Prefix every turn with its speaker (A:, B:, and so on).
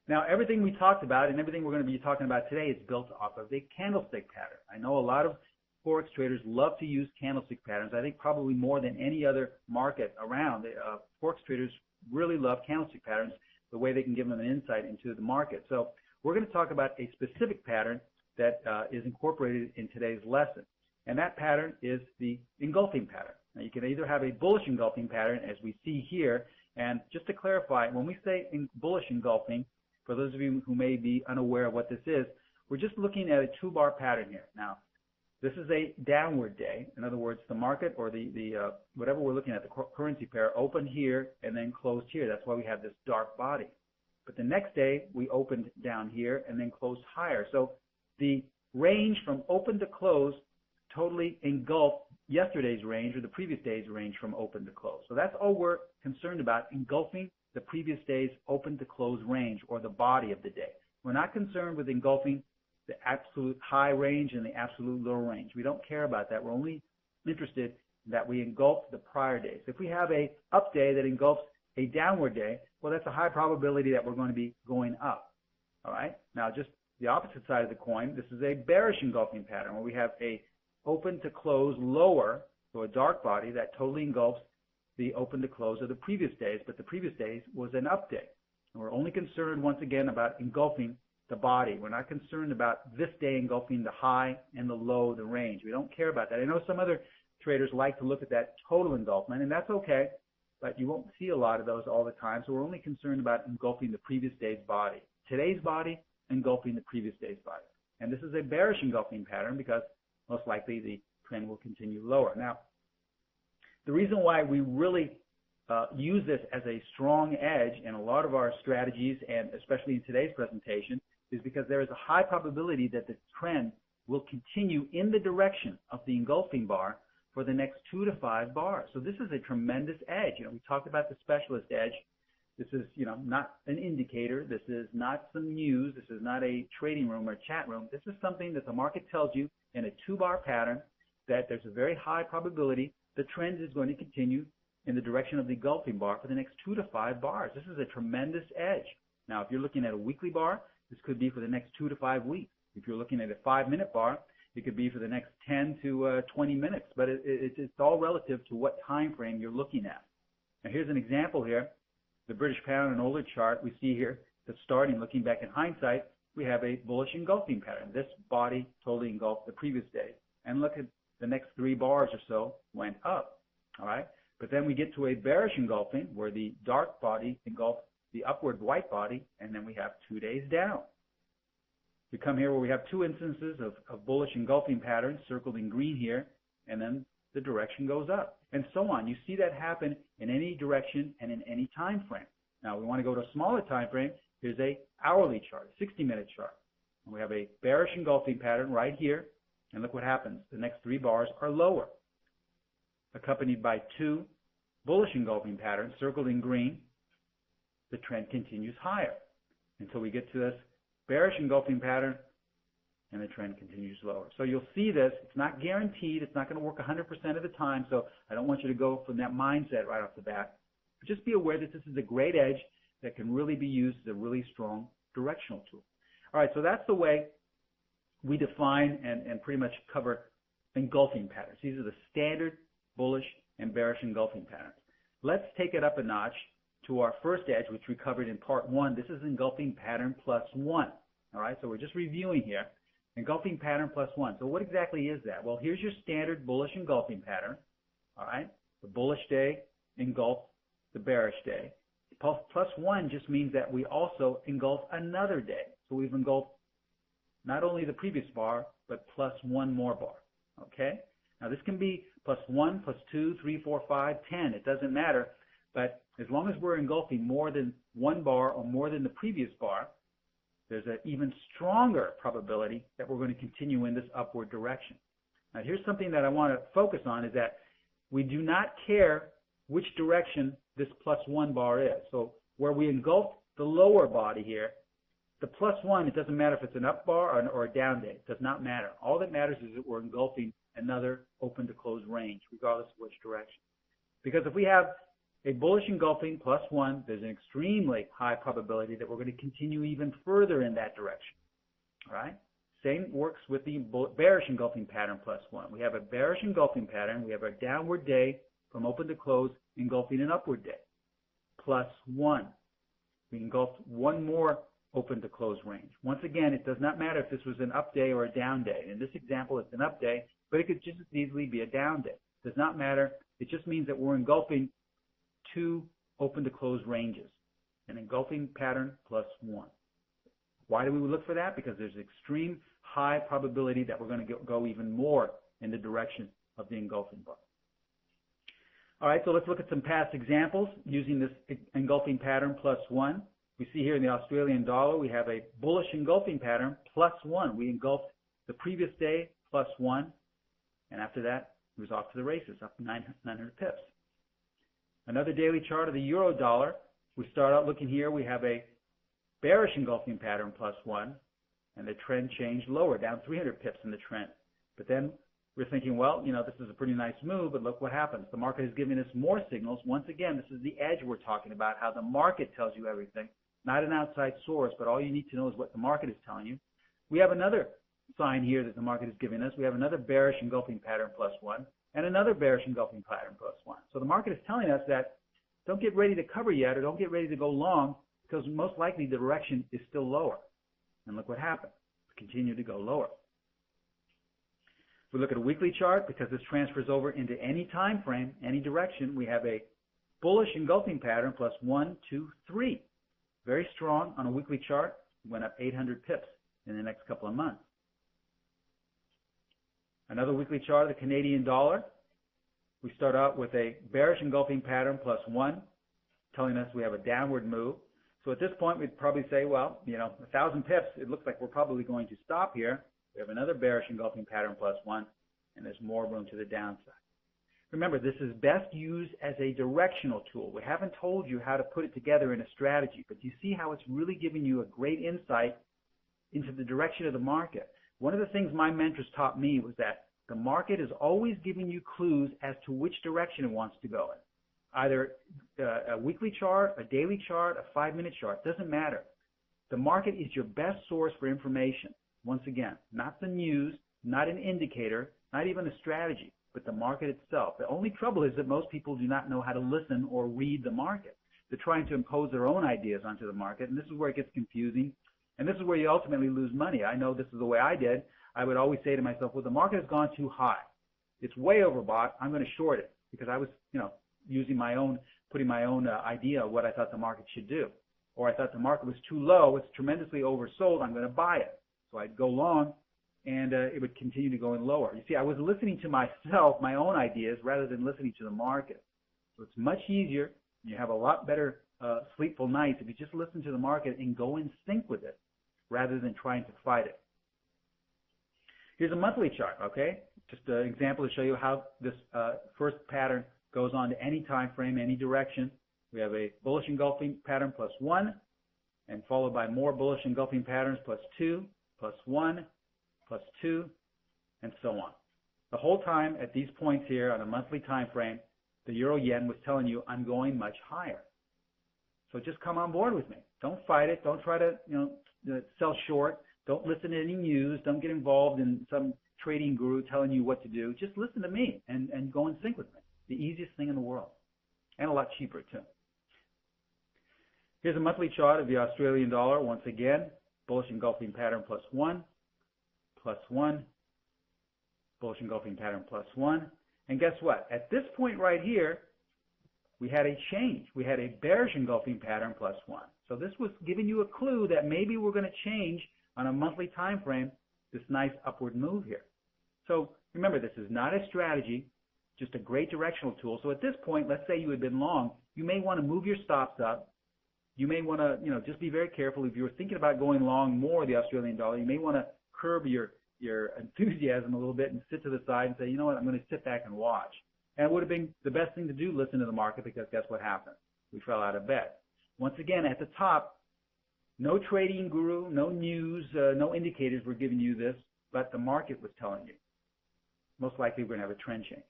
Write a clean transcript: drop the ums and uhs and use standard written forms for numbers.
A: Now, everything we talked about and everything we're going to be talking about today is built off of a candlestick pattern. I know a lot of Forex traders love to use candlestick patterns. I think probably more than any other market around. Forex traders really love candlestick patterns, the way they can give them an insight into the market. So we're going to talk about a specific pattern that is incorporated in today's lesson. And that pattern is the engulfing pattern. Now, you can either have a bullish engulfing pattern, as we see here. And just to clarify, when we say bullish engulfing, for those of you who may be unaware of what this is, we're just looking at a two-bar pattern here. Now, this is a downward day. In other words, the market or the whatever we're looking at, the currency pair, opened here and then closed here. That's why we have this dark body. But the next day, we opened down here and then closed higher. So the range from open to close totally engulfed yesterday's range or the previous day's range from open to close. So that's all we're concerned about, engulfing the previous day's open to close range or the body of the day. We're not concerned with engulfing the absolute high range and the absolute low range. We don't care about that. We're only interested that we engulf the prior days. If we have a up day that engulfs a downward day, well, that's a high probability that we're going to be going up. All right. Now, just the opposite side of the coin, this is a bearish engulfing pattern where we have a open to close lower, so a dark body that totally engulfs the open to close of the previous days, but the previous days was an up day. And we're only concerned, once again, about engulfing the body. We're not concerned about this day engulfing the high and the low, the range. We don't care about that. I know some other traders like to look at that total engulfment, and that's okay, but you won't see a lot of those all the time. So we're only concerned about engulfing the previous day's body. Today's body engulfing the previous day's body. And this is a bearish engulfing pattern because most likely the trend will continue lower. Now, the reason why we really use this as a strong edge in a lot of our strategies, and especially in today's presentation, is because there is a high probability that the trend will continue in the direction of the engulfing bar for the next 2 to 5 bars. So this is a tremendous edge. We talked about the specialist edge. This is, not an indicator. This is not some news. This is not a trading room or chat room. This is something that the market tells you in a 2-bar pattern that there's a very high probability the trend is going to continue in the direction of the engulfing bar for the next 2 to 5 bars. This is a tremendous edge. Now, if you're looking at a weekly bar, this could be for the next 2 to 5 weeks. If you're looking at a 5-minute bar, it could be for the next 10 to 20 minutes. But it's all relative to what time frame you're looking at. Now, here's an example here. The British pound and older chart we see here that's starting, looking back in hindsight, we have a bullish engulfing pattern. This body totally engulfed the previous day. And look at the next 3 bars or so went up. All right. But then we get to a bearish engulfing where the dark body engulfed the upward white body, and then we have 2 days down. We come here where we have 2 instances of bullish engulfing patterns circled in green here, and then the direction goes up, and so on. You see that happen in any direction and in any time frame. Now, we want to go to a smaller time frame. Here's a hourly chart, 60-minute chart. And we have a bearish engulfing pattern right here, and look what happens. The next 3 bars are lower, accompanied by 2 bullish engulfing patterns circled in green. The trend continues higher until we get to this bearish engulfing pattern, and the trend continues lower. So you'll see this. It's not guaranteed. It's not going to work 100% of the time, so I don't want you to go from that mindset right off the bat. But just be aware that this is a great edge that can really be used as a really strong directional tool. All right, so that's the way we define and pretty much cover engulfing patterns. These are the standard bullish and bearish engulfing patterns. Let's take it up a notch to our first edge, which we covered in part 1. This is engulfing pattern plus 1. All right, so we're just reviewing here. Engulfing pattern plus 1. So what exactly is that? Well, here's your standard bullish engulfing pattern. All right, the bullish day engulfs the bearish day. Plus 1 just means that we also engulf another day. So we've engulfed not only the previous bar, but plus 1 more bar. Okay? Now this can be plus 1, plus 2, 3, 4, 5, 10. It doesn't matter. But as long as we're engulfing more than 1 bar or more than the previous bar, there's an even stronger probability that we're going to continue in this upward direction. Now here's something that I want to focus on, is that we do not care which direction this plus 1 bar is. So where we engulf the lower body here, the plus 1, it doesn't matter if it's an up bar or a down day. It does not matter. All that matters is that we're engulfing another open to close range, regardless of which direction. Because if we have a bullish engulfing +1, there's an extremely high probability that we're going to continue even further in that direction. All right? Same works with the bearish engulfing pattern +1. We have a bearish engulfing pattern. We have a downward day from open to close engulfing an upward day +1. We engulfed one more open to close range. Once again, it does not matter if this was an up day or a down day. In this example, it's an up day, but it could just as easily be a down day. It does not matter. It just means that we're engulfing two open to close ranges, an engulfing pattern +1. Why do we look for that? Because there's extreme high probability that we're going to go even more in the direction of the engulfing bar. All right, so let's look at some past examples using this engulfing pattern +1. We see here in the Australian dollar, we have a bullish engulfing pattern +1. We engulfed the previous day +1, and after that, it was off to the races, up 900 pips. Another daily chart of the euro dollar, we start out looking here, we have a bearish engulfing pattern +1, and the trend changed lower, down 300 pips in the trend. But then we're thinking, well, this is a pretty nice move, but look what happens. The market is giving us more signals. Once again, this is the edge we're talking about, how the market tells you everything, not an outside source, but all you need to know is what the market is telling you. We have another sign here that the market is giving us. We have another bearish engulfing pattern +1 and another bearish engulfing pattern +1. So the market is telling us that don't get ready to cover yet or don't get ready to go long because most likely the direction is still lower. And look what happened. It continued to go lower. If we look at a weekly chart, because this transfers over into any time frame, any direction, we have a bullish engulfing pattern +1, 2, 3. Very strong on a weekly chart. Went up 800 pips in the next couple of months. Another weekly chart of the Canadian dollar. We start out with a bearish engulfing pattern +1, telling us we have a downward move. So at this point, we'd probably say, well, 1,000 pips, it looks like we're probably going to stop here. We have another bearish engulfing pattern +1, and there's more room to the downside. Remember, this is best used as a directional tool. We haven't told you how to put it together in a strategy, but you see how it's really giving you a great insight into the direction of the market. One of the things my mentors taught me was that the market is always giving you clues as to which direction it wants to go in. Either a weekly chart, a daily chart, a 5-minute chart, doesn't matter. The market is your best source for information. Once again, not the news, not an indicator, not even a strategy, but the market itself. The only trouble is that most people do not know how to listen or read the market. They're trying to impose their own ideas onto the market, and this is where it gets confusing, and this is where you ultimately lose money. I know this is the way I did. I would always say to myself, well, the market has gone too high. It's way overbought. I'm going to short it because I was, using my own, putting my own idea of what I thought the market should do. Or I thought the market was too low. It's tremendously oversold. I'm going to buy it. So I'd go long, and it would continue to go in lower. You see, I was listening to myself, my own ideas, rather than listening to the market. So it's much easier. You have a lot better sleepful nights if you just listen to the market and go in sync with it, rather than trying to fight it. Here's a monthly chart, okay? Just an example to show you how this first pattern goes on to any time frame, any direction. We have a bullish engulfing pattern +1, and followed by more bullish engulfing patterns +2, +1, +2, and so on. The whole time at these points here on a monthly time frame, the euro yen was telling you I'm going much higher. So just come on board with me. Don't fight it. Don't try to sell short. Don't listen to any news. Don't get involved in some trading guru telling you what to do. Just listen to me and go in sync with me. The easiest thing in the world, and a lot cheaper too. Here's a monthly chart of the Australian dollar. Once again, bullish engulfing pattern +1, +1, bullish engulfing pattern +1. And guess what? At this point right here, we had a change. We had a bearish engulfing pattern +1. So this was giving you a clue that maybe we're going to change on a monthly time frame this nice upward move here. So remember, this is not a strategy, just a great directional tool. So at this point, let's say you had been long, you may want to move your stops up. You may want to, just be very careful. If you were thinking about going long more the Australian dollar, you may want to curb your enthusiasm a little bit and sit to the side and say, you know what, I'm going to sit back and watch. And it would have been the best thing to do, listen to the market, because guess what happened? We fell out of bed. Once again, at the top, no trading guru, no news, no indicators were giving you this, but the market was telling you. Most likely we're going to have a trend change.